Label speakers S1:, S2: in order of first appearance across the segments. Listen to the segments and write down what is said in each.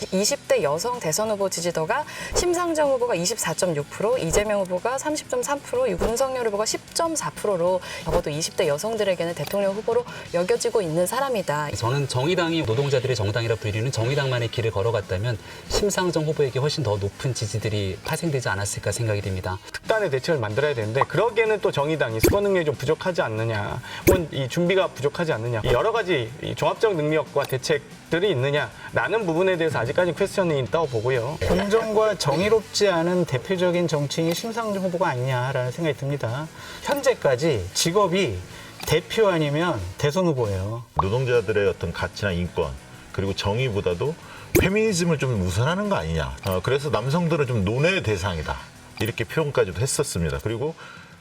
S1: 20대 여성 대선 후보 지지도가 심상정 후보가 24.6%, 이재명 후보가 30.3%, 윤석열 후보가 10.4%로 적어도 20대 여성들에게는 대통령 후보로 여겨지고 있는 사람이다.
S2: 저는 정의당이 노동자들의 정당이라 불리는 정의당만의 길을 걸어갔다면 심상정 후보에게 훨씬 더 높은 지지들이 파생되지 않았을까 생각이 됩니다.
S3: 특단의 대책을 만들어야 되는데 그러기에는 또 정의당이 수거 능력이 좀 부족하지 않느냐, 혹은 이 준비가 부족하지 않느냐, 여러 가지 이 종합적 능력과 대책들이 있느냐라는 부분에 대해서 아직까지 퀘스천이 있다고 보고요.
S4: 공정과 정의롭지 않은 대표적인 정치인이 심상정 후보가 아니냐라는 생각이 듭니다. 현재까지 직업이 대표 아니면 대선 후보예요.
S5: 노동자들의 어떤 가치나 인권 그리고 정의보다도 페미니즘을 좀 우선하는 거 아니냐. 그래서 남성들은 좀 논의 대상이다. 이렇게 표현까지도 했었습니다. 그리고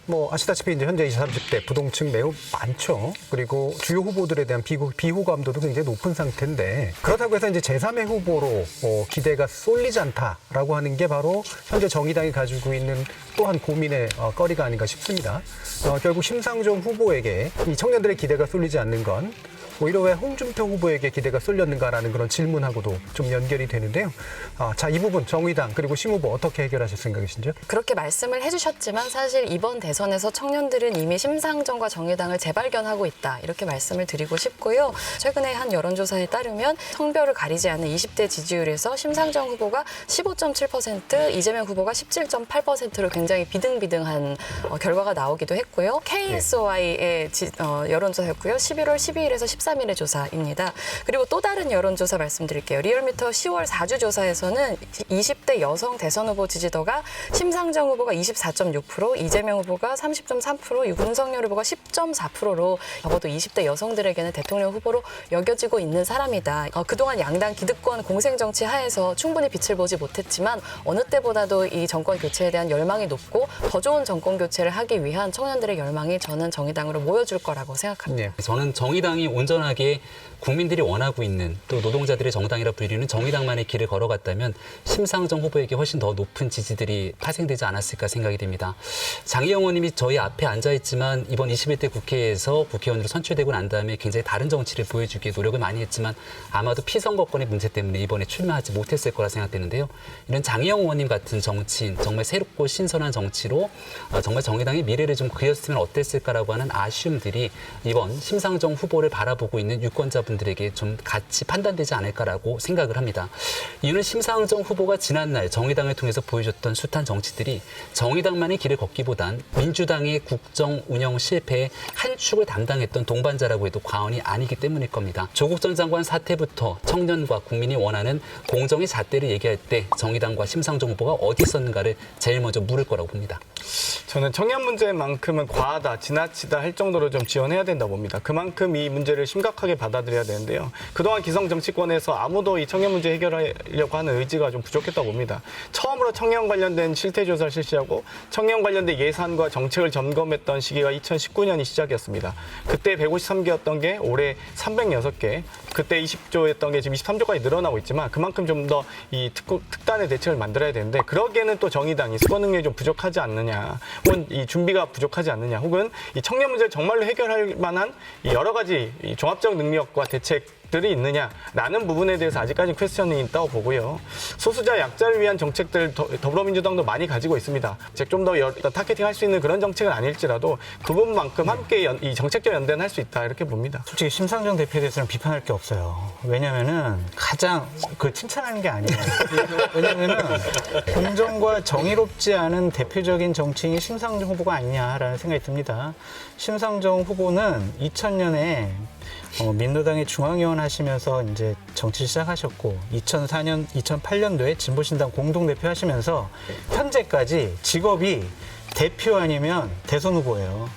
S4: 뭐 아시다시피 이제 현재 20, 30대 부동층 매우 많죠. 그리고 주요 후보들에 대한 비호감도도 굉장히 높은 상태인데 그렇다고 해서 이제 제3의 후보로 기대가 쏠리지 않다라고 하는 게 바로 현재 정의당이 가지고 있는 또한 고민의 거리가 아닌가 싶습니다. 결국 심상정 후보에게 이 청년들의 기대가 쏠리지 않는 건 오히려 왜 홍준표 후보에게 기대가 쏠렸는가라는 그런 질문하고도 좀 연결이 되는데요. 자, 이 부분 정의당 그리고 심 후보 어떻게 해결하실 생각이신지요?
S1: 그렇게 말씀을 해주셨지만 사실 이번 대선에서 청년들은 이미 심상정과 정의당을 재발견하고 있다. 이렇게 말씀을 드리고 싶고요. 최근에 한 여론조사에 따르면 성별을 가리지 않는 20대 지지율에서 심상정 후보가 15.7%, 이재명 후보가 17.8%로 굉장히 비등비등한 결과가 나오기도 했고요. KSY의 여론조사였고요. 11월 12일에서 13일의 조사입니다. 그리고 또 다른 여론조사 말씀드릴게요. 리얼미터 10월 4주 조사에서는 20대 여성 대선 후보 지지도가 심상정 후보가 24.6%, 이재명 후보가 30.3%, 윤석열 후보가 10.4%로 적어도 20대 여성들에게는 대통령 후보로 여겨지고 있는 사람이다. 그동안 양당 기득권 공생 정치 하에서 충분히 빛을 보지 못했지만 어느 때보다도 이 정권 교체에 대한 열망이 높고 더 좋은 정권 교체를 하기 위한 청년들의 열망이 저는 정의당으로 모여줄 거라고 생각합니다.
S4: 네.
S2: 저는 정의당이 온전하게 국민들이 원하고 있는 또 노동자들의 정당이라 불리는 정의당만의 길을 걸어갔다면 심상정 후보에게 훨씬 더 높은 지지들이 파생되지 않았을까 생각이 됩니다. 장희영 의원님이 저희 앞에 앉아있지만 이번 21대 국회에서 국회의원으로 선출되고 난 다음에 굉장히 다른 정치를 보여주기에 노력을 많이 했지만 아마도 피선거권의 문제 때문에 이번에 출마하지 못했을 거라 생각되는데요. 이런 장희영 의원님 같은 정치인, 정말 새롭고 신선한 정치로 정말 정의당의 미래를 좀 그렸으면 어땠을까라고 하는 아쉬움들이 이번 심상정 후보를 바라보고 있는 유권자분들에게 좀 같이 판단되지 않을까라고 생각을 합니다. 이유는 심상정 후보가 지난날 정의당을 통해서 보여줬던 숱한 정치들이 정의당만의 길을 걷기보단 민주당의 국정 운영 실패에 한 축을 담당했던 동반자라고 해도 과언이 아니기 때문일 겁니다. 조국 전 장관 사태부터 청년과 국민이 원하는 공정의 잣대를 얘기할 때 정의당과 심상정 후보가 어디 있었는가를 제일 먼저 물을 거라고 봅니다.
S3: 저는 청년 문제만큼은 과하다, 지나치다 할 정도로 좀 지원해야 된다고 봅니다. 그만큼 이 문제를 심각하게 받아들여야 되는데요. 그동안 기성 정치권에서 아무도 이 청년 문제 해결하려고 하는 의지가 좀 부족했다고 봅니다. 처음으로 청년 관련된 실태조사를 실시하고 청년 관련된 예산과 정책을 점검했던 시기가 2019년이 시작이었습니다. 그때 153개였던 게 올해 306개, 그때 20조였던 게 지금 23조까지 늘어나고 있지만 그만큼 좀 더 이 특단의 대책을 만들어야 되는데 그러기에는 또 정의당이 수거 능력이 좀 부족하지 않느냐, 혹은 이 준비가 부족하지 않느냐, 혹은 이 청년 문제를 정말로 해결할 만한 여러 가지 이 종합적 능력과 대책들이 있느냐라는 부분에 대해서 아직까지 퀘스천이 있다고 보고요. 소수자 약자를 위한 정책들 더불어민주당도 많이 가지고 있습니다. 좀 더 타겟팅할 수 있는 그런 정책은 아닐지라도 그 부분만큼 함께 이 정책적 연대는 할 수 있다 이렇게 봅니다.
S4: 솔직히 심상정 대표에 대해서는 비판할 게 없어요. 왜냐면은 가장 칭찬하는 게 아니에요. 왜냐면은 공정과 정의롭지 않은 대표적인 정치인이 심상정 후보가 아니냐라는 생각이 듭니다. 심상정 후보는 2000년에 민노당의 중앙위원 하시면서 이제 정치 시작하셨고 2004년, 2008년도에 진보신당 공동대표 하시면서 현재까지 직업이 대표 아니면 대선 후보예요.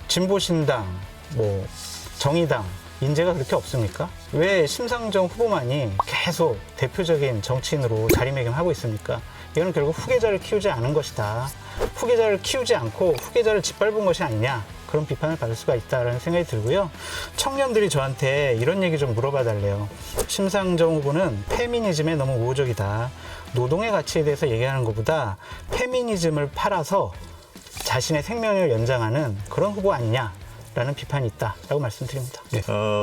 S4: 진보신당, 정의당 인재가 그렇게 없습니까? 왜 심상정 후보만이 계속 대표적인 정치인으로 자리매김하고 있습니까? 이거는 결국 후계자를 키우지 않은 것이다. 후계자를 키우지 않고 후계자를 짓밟은 것이 아니냐. 그런 비판을 받을 수가 있다는 생각이 들고요. 청년들이 저한테 이런 얘기 좀 물어봐 달래요. 심상정 후보는 페미니즘에 너무 우호적이다. 노동의 가치에 대해서 얘기하는 것보다 페미니즘을 팔아서 자신의 생명을 연장하는 그런 후보 아니냐라는 비판이 있다라고 말씀드립니다.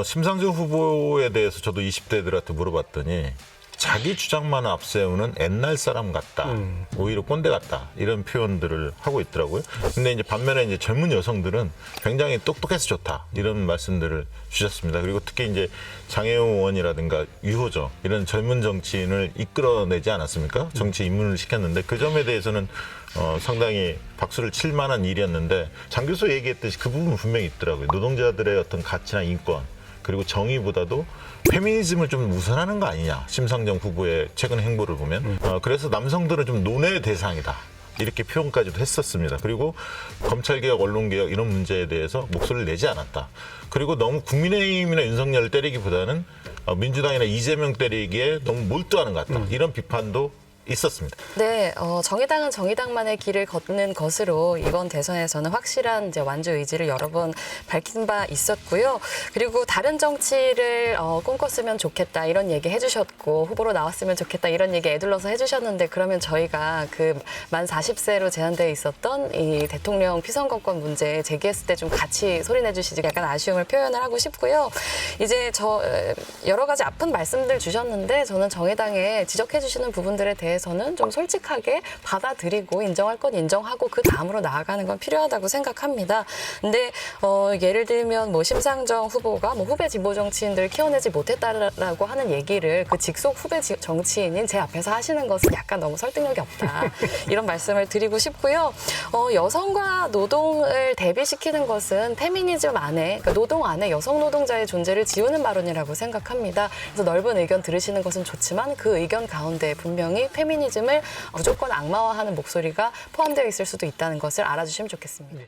S5: 심상정 후보에 대해서 저도 20대들한테 물어봤더니 자기 주장만 앞세우는 옛날 사람 같다. 오히려 꼰대 같다. 이런 표현들을 하고 있더라고요. 근데 이제 반면에 이제 젊은 여성들은 굉장히 똑똑해서 좋다. 이런 말씀들을 주셨습니다. 그리고 특히 이제 장혜영 의원이라든가 유호정 이런 젊은 정치인을 이끌어내지 않았습니까? 정치 입문을 시켰는데 그 점에 대해서는 상당히 박수를 칠 만한 일이었는데 장 교수 얘기했듯이 그 부분은 분명히 있더라고요. 노동자들의 어떤 가치나 인권 그리고 정의보다도 페미니즘을 좀 우선하는 거 아니냐. 심상정 후보의 최근 행보를 보면. 그래서 남성들은 좀 논의 대상이다. 이렇게 표현까지도 했었습니다. 그리고 검찰개혁, 언론개혁 이런 문제에 대해서 목소리를 내지 않았다. 그리고 너무 국민의힘이나 윤석열을 때리기보다는 민주당이나 이재명 때리기에 너무 몰두하는 것 같다. 이런 비판도 있었습니다.
S1: 네, 정의당은 정의당만의 길을 걷는 것으로 이번 대선에서는 확실한 이제 완주 의지를 여러 번 밝힌 바 있었고요. 그리고 다른 정치를 꿈꿨으면 좋겠다 이런 얘기 해주셨고 후보로 나왔으면 좋겠다 이런 얘기 애둘러서 해주셨는데 그러면 저희가 그 만 40세로 제한되어 있었던 이 대통령 피선거권 문제 제기했을 때 좀 같이 소리내주시지 약간 아쉬움을 표현을 하고 싶고요. 이제 여러 가지 아픈 말씀들 주셨는데 저는 정의당에 지적해주시는 부분들에 대해서는 좀 솔직하게 받아들이고 인정할 건 인정하고 그 다음으로 나아가는 건 필요하다고 생각합니다. 근데 예를 들면 뭐 심상정 후보가 뭐 후배 진보 정치인들 키워내지 못했다라고 하는 얘기를 그 직속 후배 정치인인 제 앞에서 하시는 것은 약간 너무 설득력이 없다. 이런 말씀을 드리고 싶고요. 여성과 노동을 대비시키는 것은 페미니즘 안에 그러니까 노동 안에 여성 노동자의 존재를 지우는 발언이라고 생각합니다. 그래서 넓은 의견 들으시는 것은 좋지만 그 의견 가운데 분명히 페미니즘을 무조건 악마화하는 목소리가 포함되어 있을 수도 있다는 것을 알아주시면 좋겠습니다.